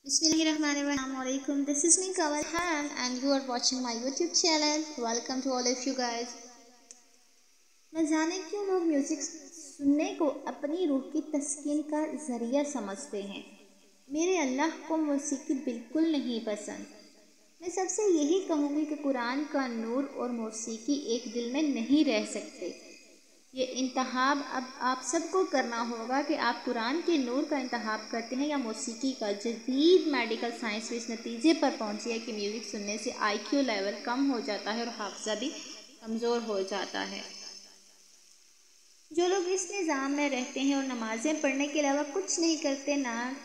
Bismillahirrahmanirrahim. This is me Kawal Han and you are watching my YouTube channel. Welcome to all of you guys. न जाने क्यों लोग music सुनने को अपनी रूह की तस्कीन का ज़रिया समझते हैं। मेरे अल्लाह को मौसीकी बिल्कुल नहीं पसंद। मैं सबसे यही कहूँगी कि कुरान का नूर और मौसीकी एक दिल में नहीं रह सकते। ये इंतखाब अब आप सबको करना होगा कि आप कुरान के नूर का इंतखाब करते हैं या मौसीकी का। जदीद मेडिकल साइंस भी इस नतीजे पर पहुंची है कि म्यूज़िक सुनने से IQ लेवल कम हो जाता है और हाफ़्ज़ा भी कमज़ोर हो जाता है। जो लोग इस निज़ाम में रहते हैं और नमाज़ें पढ़ने के अलावा कुछ नहीं करते, ना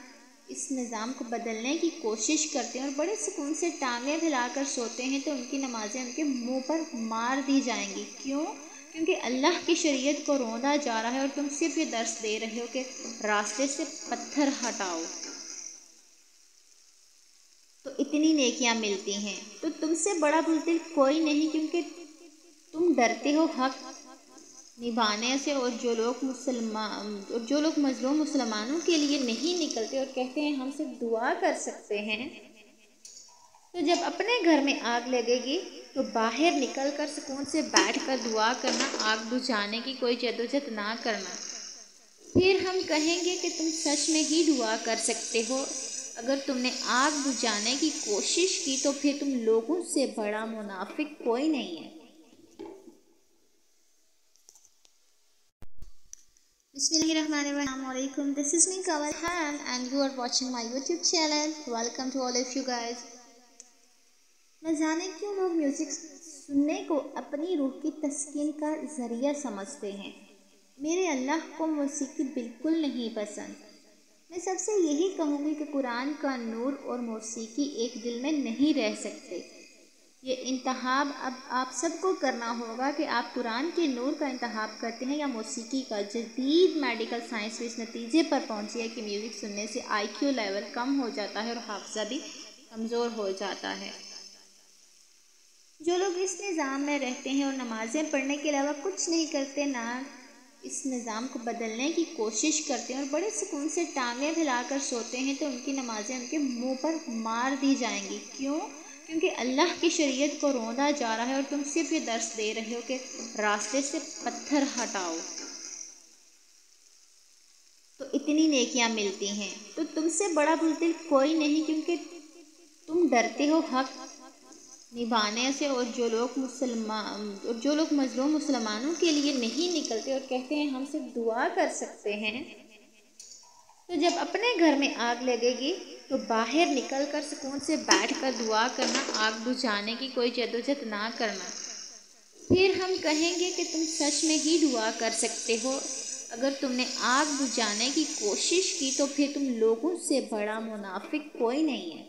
इस निज़ाम को बदलने की कोशिश करते हैं और बड़े सुकून से टांगें फैलाकर सोते हैं, तो उनकी नमाज़ें उनके मुंह पर मार दी जाएंगी। क्यों? क्योंकि अल्लाह की शरीयत को रौंदा जा रहा है और तुम सिर्फ ये दर्स दे रहे हो कि रास्ते से पत्थर हटाओ तो इतनी नेकियां मिलती हैं। तो तुमसे बड़ा बुज़दिल कोई नहीं, क्योंकि तुम डरते हो हक निभाने से। और जो लोग मज़लूम मुसलमानों के लिए नहीं निकलते और कहते हैं हमसे दुआ कर सकते हैं, तो जब अपने घर में आग लगेगी तो बाहर निकलकर सुकून से बैठकर दुआ करना, आग बुझाने की कोई जदोजहद ना करना। फिर हम कहेंगे कि तुम सच में ही दुआ कर सकते हो। अगर तुमने आग बुझाने की कोशिश की तो फिर तुम लोगों से बड़ा मुनाफिक कोई नहीं है। Bismillahirrahmanirrahim. This is me Kawal Han and you are watching my YouTube channel. Welcome to all of you guys. न जाने क्यों लोग म्यूज़िक सुनने को अपनी रूह की तस्कीन का ज़रिया समझते हैं। मेरे अल्लाह को मौसीकी बिल्कुल नहीं पसंद। मैं सबसे यही कहूँगी कि कुरान का नूर और मौसीकी एक दिल में नहीं रह सकते। ये इंतखाब अब आप सबको करना होगा कि आप कुरान के नूर का इंतखाब करते हैं या मौसीकी का। जदीद मेडिकल साइंस भी इस नतीजे पर पहुंची है कि म्यूज़िक सुनने से IQ लेवल कम हो जाता है और हाफ़्ज़ा भी कमज़ोर हो जाता है। जो लोग इस निज़ाम में रहते हैं और नमाज़ें पढ़ने के अलावा कुछ नहीं करते, ना इस निज़ाम को बदलने की कोशिश करते हैं और बड़े सुकून से टांगें फैलाकर सोते हैं, तो उनकी नमाज़ें उनके मुंह पर मार दी जाएंगी। क्यों? क्योंकि अल्लाह की शरीयत को रौंदा जा रहा है और तुम सिर्फ ये दर्स दे रहे हो कि रास्ते से पत्थर हटाओ तो इतनी नेकियां मिलती हैं। तो तुमसे बड़ा बुज़दिल कोई नहीं, क्योंकि तुम डरते हो हक निभाने से। और जो लोग मज़लूम मुसलमानों के लिए नहीं निकलते और कहते हैं हमसे दुआ कर सकते हैं, तो जब अपने घर में आग लगेगी तो बाहर निकलकर सुकून से बैठकर दुआ करना, आग बुझाने की कोई जदोजहद ना करना। फिर हम कहेंगे कि तुम सच में ही दुआ कर सकते हो। अगर तुमने आग बुझाने की कोशिश की तो फिर तुम लोगों से बड़ा मुनाफिक कोई नहीं है।